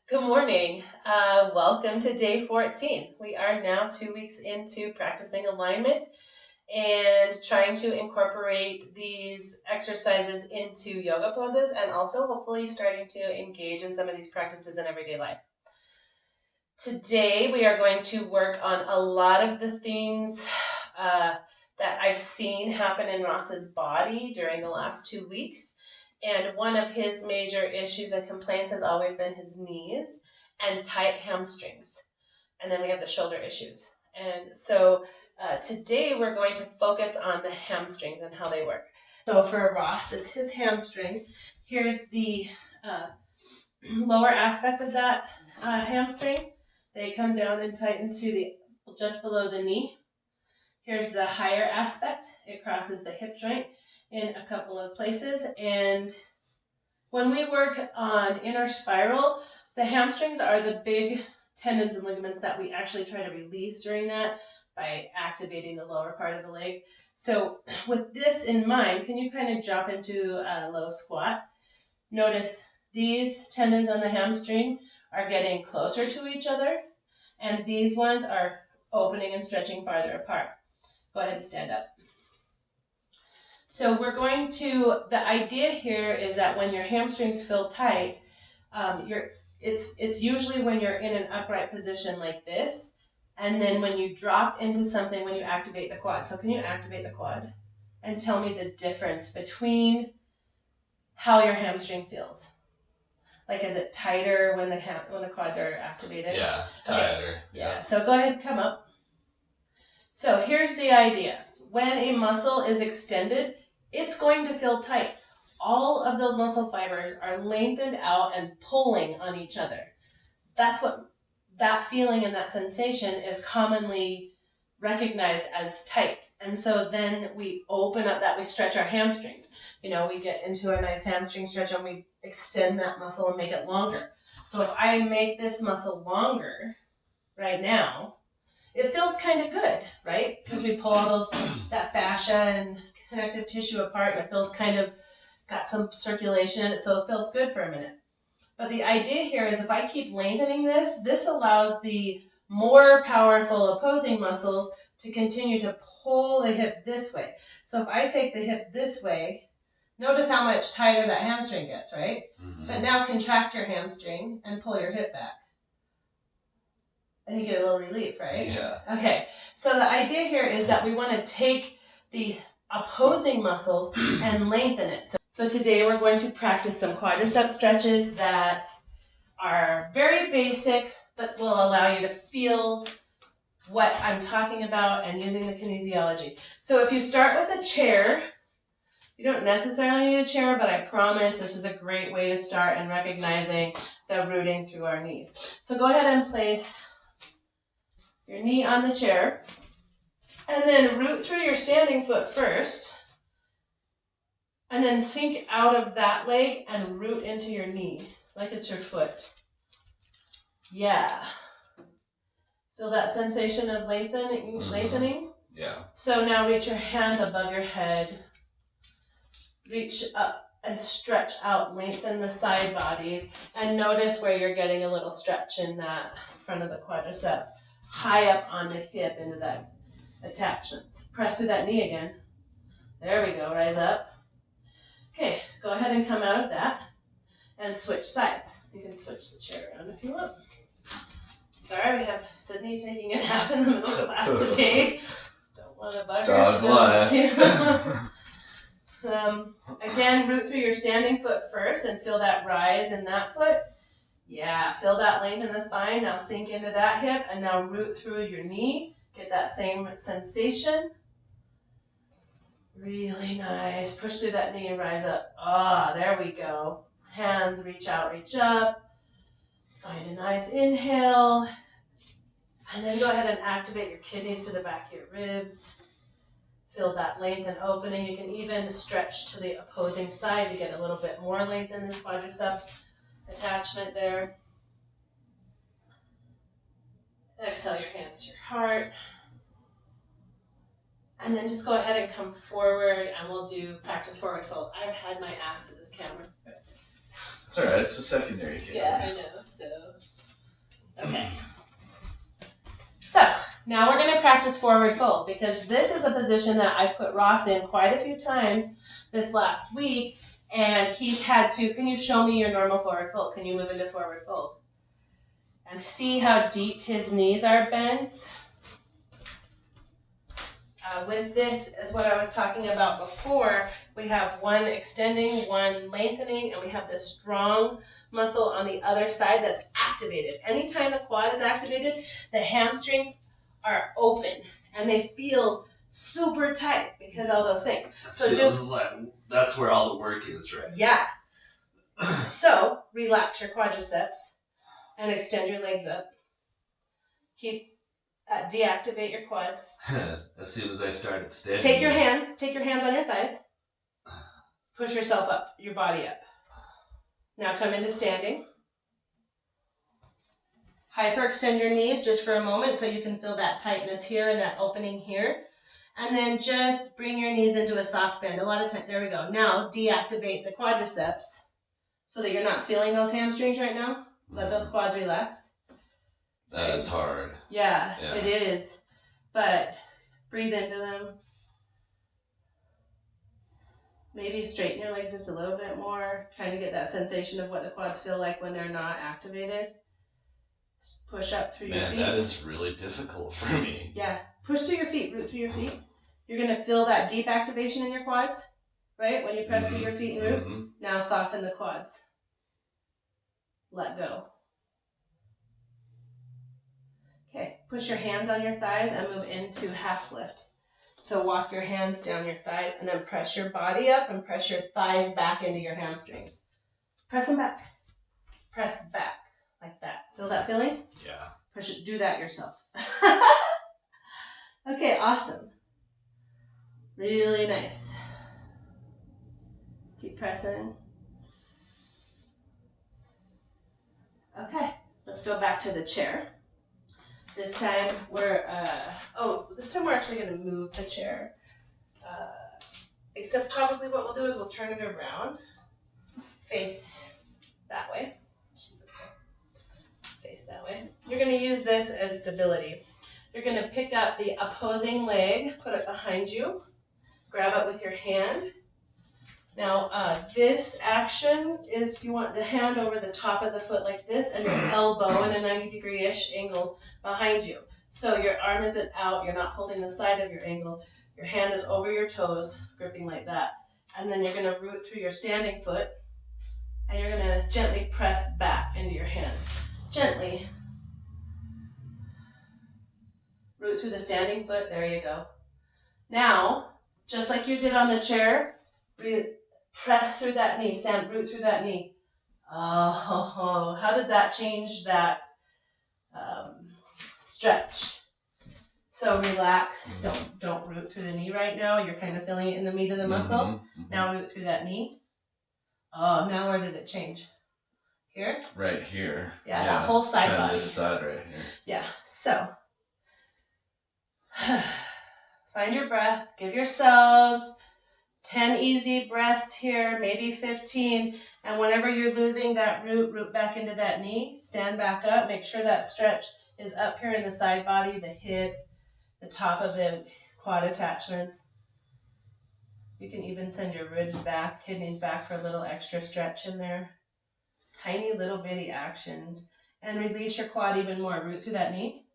Good morning. Welcome to day 14. We are now 2 weeks into practicing alignment and trying to incorporate these exercises into yoga poses and also hopefully starting to engage in some of these practices in everyday life. Today we are going to work on a lot of the things that I've seen happen in Ross's body during the last 2 weeks. And one of his major issues and complaints has always been his knees and tight hamstrings. And then we have the shoulder issues. And so today we're going to focus on the hamstrings and how they work. So for Ross, it's his hamstring. Here's the lower aspect of that hamstring. They come down and tighten to just below the knee. Here's the higher aspect. It crosses the hip joint in a couple of places. And when we work on inner spiral, the hamstrings are the big tendons and ligaments that we actually try to release during that by activating the lower part of the leg. So with this in mind, can you kind of drop into a low squat? Notice these tendons on the hamstring are getting closer to each other, and these ones are opening and stretching farther apart. Go ahead and stand up. So the idea here is that when your hamstrings feel tight, it's usually when you're in an upright position like this, and then when you drop into something, when you activate the quad. So can you activate the quad and tell me the difference between how your hamstring feels? Like, is it tighter when the quads are activated? Yeah, tighter. Okay. Yeah, so go ahead, come up. So here's the idea. When a muscle is extended, it's going to feel tight. All of those muscle fibers are lengthened out and pulling on each other. That's what that feeling and that sensation is commonly recognized as tight. And so then we open up that, we stretch our hamstrings. We get into a nice hamstring stretch and we extend that muscle and make it longer. So if I make this muscle longer right now, it feels kind of good, right? Because we pull all that fascia and connective tissue apart, and it feels kind of got some circulation in it, so it feels good for a minute. But the idea here is if I keep lengthening this allows the more powerful opposing muscles to continue to pull the hip this way. So if I take the hip this way, notice how much tighter that hamstring gets, right? Mm-hmm. But now contract your hamstring and pull your hip back. And you get a little relief, right? Yeah. Okay, so the idea here is that we want to take the opposing muscles and lengthen it. So today we're going to practice some quadricep stretches that are very basic, but will allow you to feel what I'm talking about and using the kinesiology. So if you start with a chair, you don't necessarily need a chair, but I promise this is a great way to start in recognizing the rooting through our knees. So go ahead and place your knee on the chair, and then root through your standing foot first, and then sink out of that leg and root into your knee, like it's your foot. Yeah. Feel that sensation of lengthening? Yeah. So now reach your hands above your head. Reach up and stretch out, lengthen the side bodies, and notice where you're getting a little stretch in that front of the quadricep. High up on the hip into that attachment. Press through that knee again. There we go, rise up. Okay, go ahead and come out of that and switch sides. You can switch the chair around if you want. Sorry, we have Sydney taking a nap in the middle of class today. Don't want to bug her. God bless. Again, root through your standing foot first and feel that rise in that foot. Yeah, feel that length in the spine. Now sink into that hip and now root through your knee. Get that same sensation. Really nice. Push through that knee and rise up. There we go. Hands reach out, reach up. Find a nice inhale. And then go ahead and activate your kidneys to the back of your ribs. Feel that length and opening. You can even stretch to the opposing side to get a little bit more length in this quadricep attachment there. Exhale your hands to your heart. And then just go ahead and come forward and we'll do practice forward fold. I've had my ass to this camera. It's alright, it's a secondary calorie. Yeah, I know, so. Okay. So, now we're going to practice forward fold because this is a position that I've put Ross in quite a few times this last week, and he's had to, can you show me your normal forward fold? Can you move into forward fold? And see how deep his knees are bent? With this, is what I was talking about before, we have one extending, one lengthening, and we have this strong muscle on the other side that's activated. Anytime the quad is activated, the hamstrings are open and they feel super tight because all those things. That's where all the work is, right? Yeah. So relax your quadriceps and extend your legs up. Deactivate your quads. As soon as I started standing. Take your hands on your thighs. Push yourself up, your body up. Now come into standing. Hyperextend your knees just for a moment so you can feel that tightness here and that opening here. And then just bring your knees into a soft bend. A lot of time, there we go. Now deactivate the quadriceps so that you're not feeling those hamstrings right now. Let those quads relax. That is hard. Yeah, it is. But breathe into them. Maybe straighten your legs just a little bit more. Kind of get that sensation of what the quads feel like when they're not activated. Push up through your feet. Man, that is really difficult for me. Yeah. Push through your feet. Root through your feet. You're going to feel that deep activation in your quads, right? When you press through your feet and root. Now soften the quads. Let go. Okay, push your hands on your thighs and move into half lift. So walk your hands down your thighs and then press your body up and press your thighs back into your hamstrings. Press them back. Press back like that. Feel that feeling? Yeah. Push it. Do that yourself. Okay, awesome. Really nice. Keep pressing. Okay, let's go back to the chair. This time we're actually going to move the chair. Except probably what we'll do is we'll turn it around, face that way. Face that way. You're going to use this as stability. You're going to pick up the opposing leg, put it behind you, grab it with your hand. Now, this action is you want the hand over the top of the foot like this and your elbow in a 90-degree-ish angle behind you. So your arm isn't out, you're not holding the side of your angle. Your hand is over your toes, gripping like that. And then you're going to root through your standing foot and you're going to gently press back into your hand. Gently. Root through the standing foot, there you go. Now, just like you did on the chair, press through that knee, root through that knee. Oh, how did that change that stretch? So relax, don't root through the knee right now. You're kind of feeling it in the meat of the muscle. Now root through that knee. Oh, now where did it change? Here? Right here. Yeah, that whole side body. This side right here. Yeah, so find your breath. Give yourselves 10 easy breaths here, maybe 15. And whenever you're losing that root back into that knee, stand back up. Make sure that stretch is up here in the side body, the hip, the top of the quad attachments. You can even send your ribs back, kidneys back for a little extra stretch in there. Tiny little bitty actions. And release your quad even more. Root through that knee.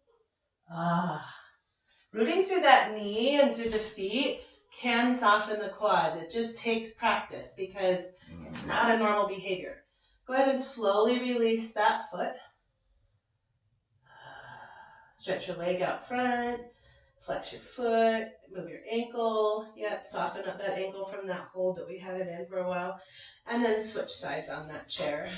Rooting through that knee and through the feet can soften the quads. It just takes practice because it's not a normal behavior. Go ahead and slowly release that foot. Stretch your leg out front. Flex your foot. Move your ankle. Yep, soften up that ankle from that hold that we had it in for a while. And then switch sides on that chair.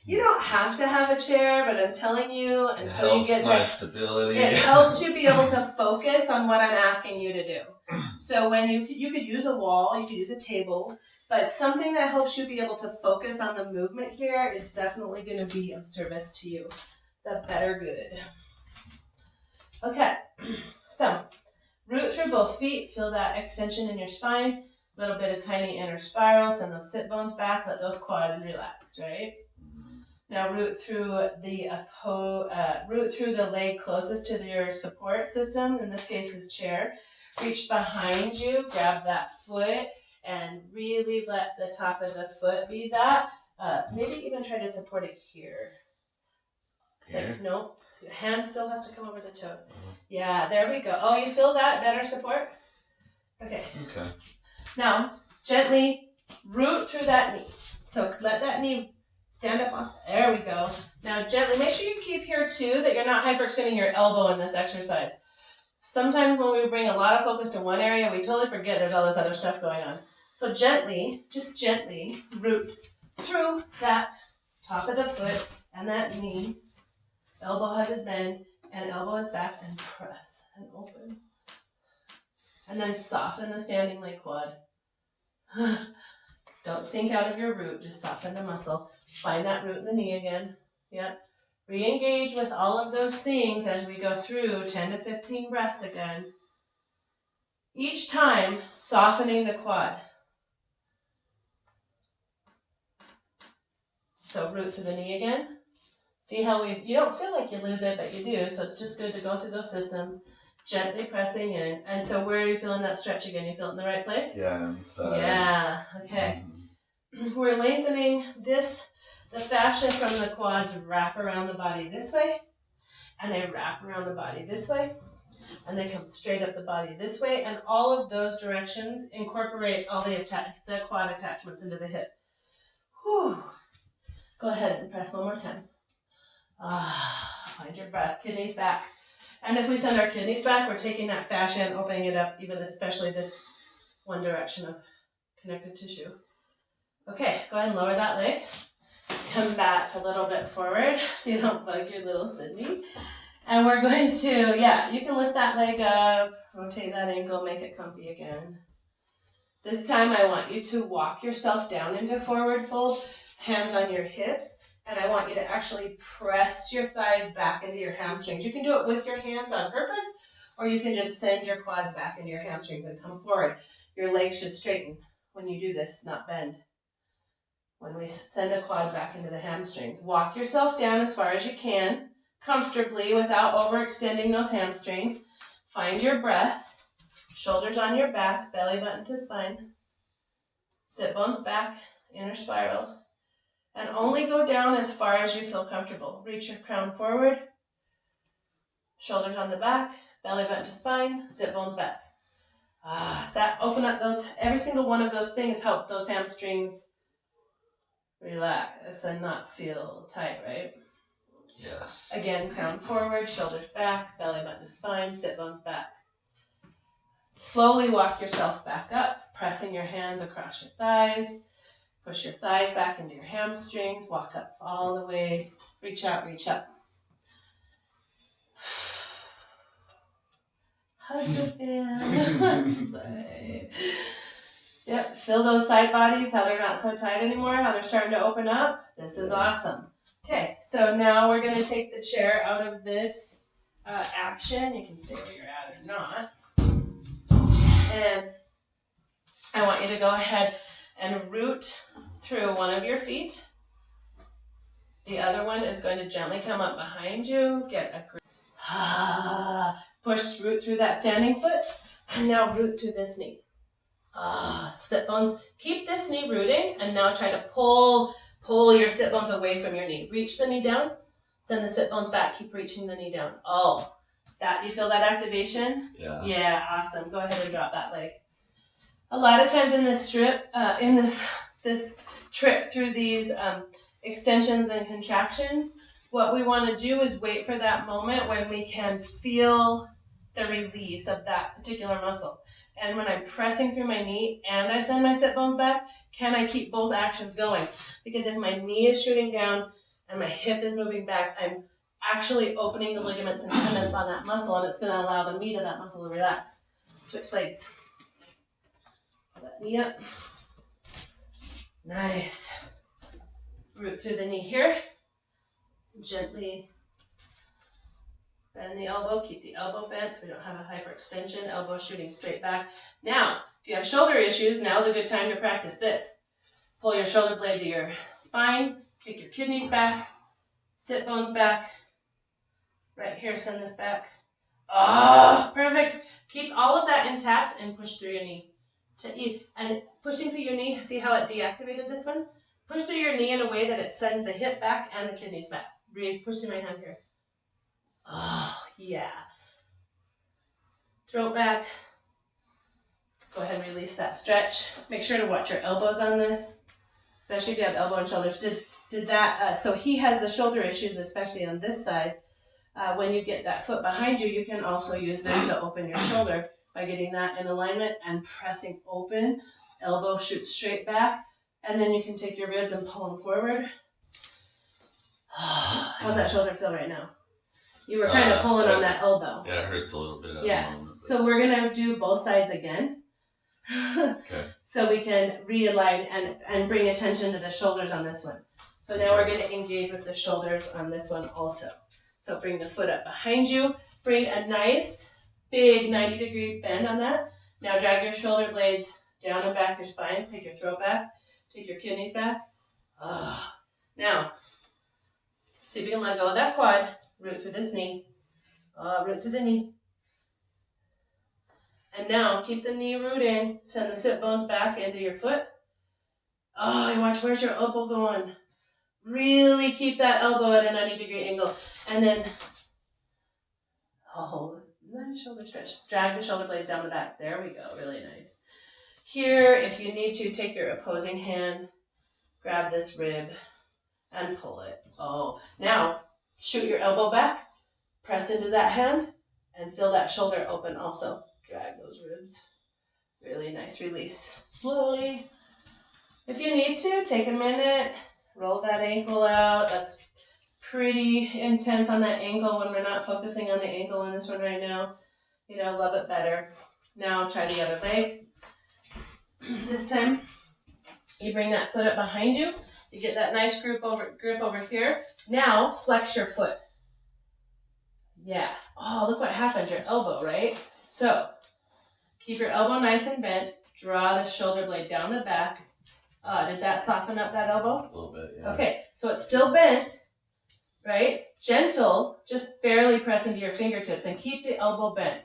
You don't have to have a chair, but I'm telling you, until you get that stability. It helps you be able to focus on what I'm asking you to do. So when you could use a wall, you could use a table, but something that helps you be able to focus on the movement here is definitely going to be of service to you. The better good. Okay, so root through both feet. Feel that extension in your spine. little bit of tiny inner spiral, send those sit bones back, let those quads relax, right? Now root through the leg closest to your support system, in this case his chair. Reach behind you, grab that foot, and really let the top of the foot be that. Maybe even try to support it here. Like, no, your hand still has to come over the toes. Yeah, there we go. Oh, you feel that? Better support? Okay. Now, gently root through that knee. So let that knee stand up off. There we go. Now gently, make sure you keep here too, that you're not hyperextending your elbow in this exercise. Sometimes when we bring a lot of focus to one area, we totally forget there's all this other stuff going on. So gently, just gently root through that top of the foot and that knee. Elbow has it bend and elbow is back, and press and open. And then soften the standing leg quad. Don't sink out of your root, just soften the muscle. Find that root in the knee again. Yep. Re-engage with all of those things as we go through 10 to 15 breaths again. Each time, softening the quad. So root through the knee again. See how you don't feel like you lose it, but you do, so it's just good to go through those systems. Gently pressing in. And so where are you feeling that stretch again? You feel it in the right place? Yeah, inside. Yeah, okay. We're lengthening the fascia from the quads wrap around the body this way, and they wrap around the body this way, and they come straight up the body this way, and all of those directions incorporate all the quad attachments into the hip. Whew. Go ahead and press one more time. Find your breath, kidneys back. And if we send our kidneys back, we're taking that fascia and opening it up, even especially this one direction of connective tissue. Okay, go ahead and lower that leg. Come back a little bit forward so you don't bug your little Sydney. And we're going to, you can lift that leg up, rotate that ankle, make it comfy again. This time I want you to walk yourself down into forward fold, hands on your hips, and I want you to actually press your thighs back into your hamstrings. You can do it with your hands on purpose, or you can just send your quads back into your hamstrings and come forward. Your legs should straighten when you do this, not bend. When we send the quads back into the hamstrings, walk yourself down as far as you can, comfortably without overextending those hamstrings. Find your breath, shoulders on your back, belly button to spine. Sit bones back, inner spiral. And only go down as far as you feel comfortable. Reach your crown forward, shoulders on the back, belly button to spine, sit bones back. So that open up every single one of those things help those hamstrings relax and not feel tight, right? Yes. Again, crown forward, shoulders back, belly button to spine, sit bones back. Slowly walk yourself back up, pressing your hands across your thighs. Push your thighs back into your hamstrings, walk up all the way, reach out, reach up. Hug the fan. Yep, feel those side bodies, how they're not so tight anymore, how they're starting to open up. This is awesome. Okay, so now we're going to take the chair out of this action. You can stay where you're at or not. And I want you to go ahead and root through one of your feet. The other one is going to gently come up behind you. Get a grip. Push root through that standing foot. And now root through this knee. Sit bones. Keep this knee rooting, and now try to pull your sit bones away from your knee. Reach the knee down. Send the sit bones back. Keep reaching the knee down. You feel that activation? Yeah. Yeah, awesome. Go ahead and drop that leg. A lot of times in this this trip through these extensions and contractions, what we want to do is wait for that moment when we can feel the release of that particular muscle. And when I'm pressing through my knee and I send my sit bones back, can I keep both actions going? Because if my knee is shooting down and my hip is moving back, I'm actually opening the ligaments and tendons on that muscle, and it's going to allow the meat of that muscle to relax. Switch legs. That knee up. Nice. Root through the knee here. Gently Bend the elbow, keep the elbow bent so we don't have a hyperextension, elbow shooting straight back. Now, if you have shoulder issues, now's a good time to practice this. Pull your shoulder blade to your spine, kick your kidneys back, sit bones back. Right here, send this back. Oh, perfect. Keep all of that intact and push through your knee. And pushing through your knee, see how it deactivated this one? Push through your knee in a way that it sends the hip back and the kidneys back. Breathe, push through my hand here. Oh, yeah. Throat back. Go ahead and release that stretch. Make sure to watch your elbows on this, especially if you have elbow and shoulders. Did that, so he has the shoulder issues, especially on this side. When you get that foot behind you, you can also use this to open your shoulder by getting that in alignment and pressing open. Elbow shoots straight back, and then you can take your ribs and pull them forward. How's that shoulder feel right now? You were kind of pulling on that elbow. Yeah, it hurts a little bit at the moment. But... So we're going to do both sides again. Okay. So we can realign and bring attention to the shoulders on this one. So now we're going to engage with the shoulders on this one also. So bring the foot up behind you. Bring a nice big 90-degree bend on that. Now drag your shoulder blades down and back your spine. Take your throat back. Take your kidneys back. Now, see if you can let go of that quad. Root through this knee. Root through the knee. And now, keep the knee rooting. Send the sit bones back into your foot. Oh, and watch, where's your elbow going? Really keep that elbow at a 90-degree angle. And then, nice shoulder stretch. Drag the shoulder blades down the back. There we go, really nice. Here, if you need to, take your opposing hand, grab this rib, and pull it. Oh, now, shoot your elbow back, press into that hand, and feel that shoulder open also. Drag those ribs. Really nice release. Slowly. If you need to, take a minute, roll that ankle out. That's pretty intense on that ankle when we're not focusing on the ankle in this one right now. You know, love it better. Now try the other leg. This time, you bring that foot up behind you. You get that nice grip over here. Now, flex your foot. Yeah. Oh, look what happened. Your elbow, right? So, keep your elbow nice and bent. Draw the shoulder blade down the back. Did that soften up that elbow? A little bit, yeah. Okay, so it's still bent, right? Gentle, just barely press into your fingertips and keep the elbow bent.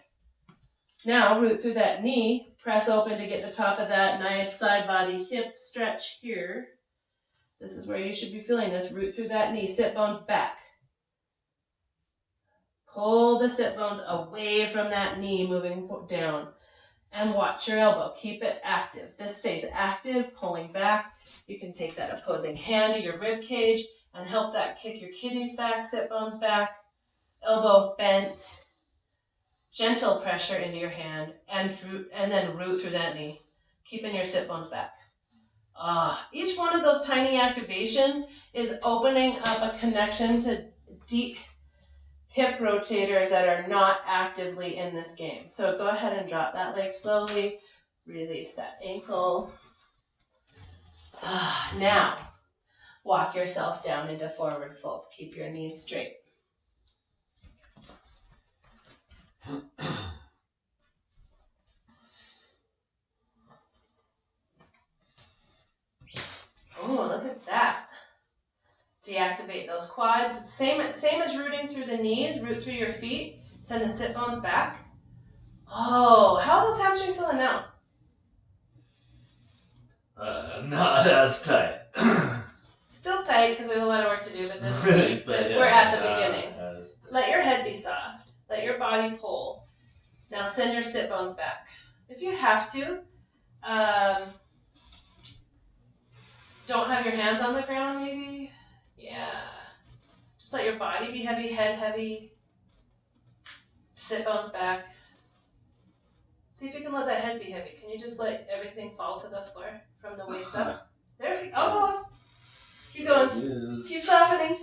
Now, root through that knee. Press open to get the top of that nice side body hip stretch here. This is where you should be feeling this. Root through that knee. Sit bones back. Pull the sit bones away from that knee, moving down. And watch your elbow. Keep it active. This stays active, pulling back. You can take that opposing hand to your rib cage and help that kick your kidneys back, sit bones back, elbow bent. Gentle pressure into your hand and then root through that knee, keeping your sit bones back. Each one of those tiny activations is opening up a connection to deep hip rotators that are not actively in this game. So go ahead and drop that leg slowly. Release that ankle. Now, walk yourself down into forward fold. Keep your knees straight. Oh, look at that. Deactivate those quads. Same as rooting through the knees. Root through your feet. Send the sit bones back. Oh, how are those hamstrings feeling now? Not as tight. Still tight because we have a lot of work to do, but this is we're at the beginning. Let your head be soft. Let your body pull. Now send your sit bones back. If you have to, don't have your hands on the ground maybe. Yeah. Just let your body be heavy, head heavy. Sit bones back. See if you can let that head be heavy. Can you just let everything fall to the floor from the waist up? There, almost. Keep going. Keep softening.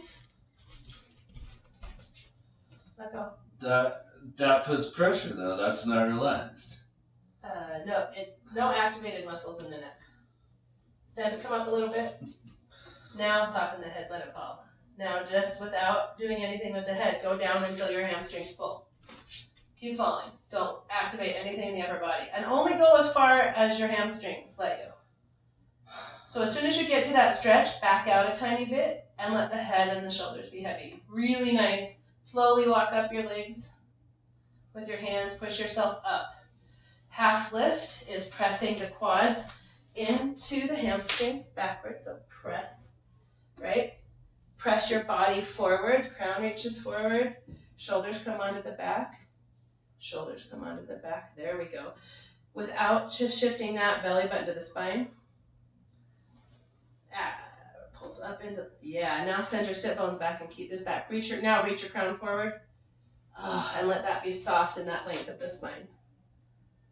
Let go. That puts pressure though. That's not relaxed. No, it's no activated muscles in the neck. Stand up, come up a little bit. Now soften the head, let it fall. Now just without doing anything with the head, go down until your hamstrings pull. Keep falling. Don't activate anything in the upper body. And only go as far as your hamstrings let you. So as soon as you get to that stretch, back out a tiny bit and let the head and the shoulders be heavy. Really nice. Slowly walk up your legs with your hands. Push yourself up. Half lift is pressing the quads into the hamstrings backwards. So press, right? Press your body forward. Crown reaches forward. Shoulders come onto the back. Shoulders come onto the back. There we go. Without shifting that belly button to the spine. Pulls up into, yeah, now send your sit bones back and keep this back. Reach your crown forward. And let that be soft in that length of the spine.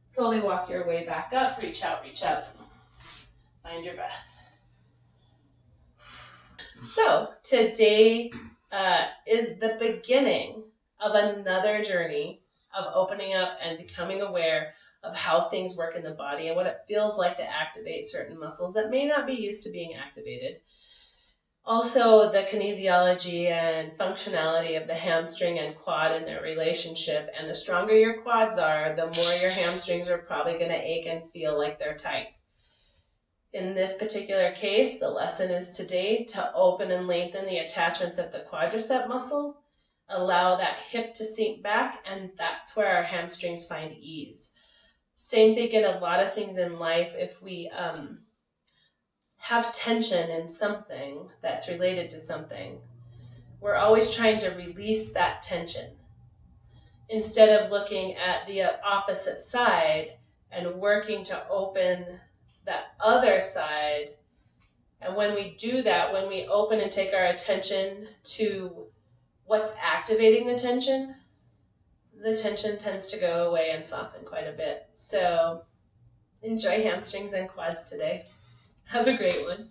Slowly walk your way back up. Reach out, reach out. Find your breath. So today is the beginning of another journey of opening up and becoming aware of how things work in the body and what it feels like to activate certain muscles that may not be used to being activated. Also, the kinesiology and functionality of the hamstring and quad and their relationship. And the stronger your quads are, the more your hamstrings are probably going to ache and feel like they're tight. In this particular case, the lesson is today to open and lengthen the attachments of the quadricep muscle, allow that hip to sink back, and that's where our hamstrings find ease. Same thing in a lot of things in life. If we have tension in something that's related to something, we're always trying to release that tension instead of looking at the opposite side and working to open that other side. And when we do that, when we open and take our attention to what's activating the tension tends to go away and soften quite a bit. So enjoy hamstrings and quads today. Have a great one.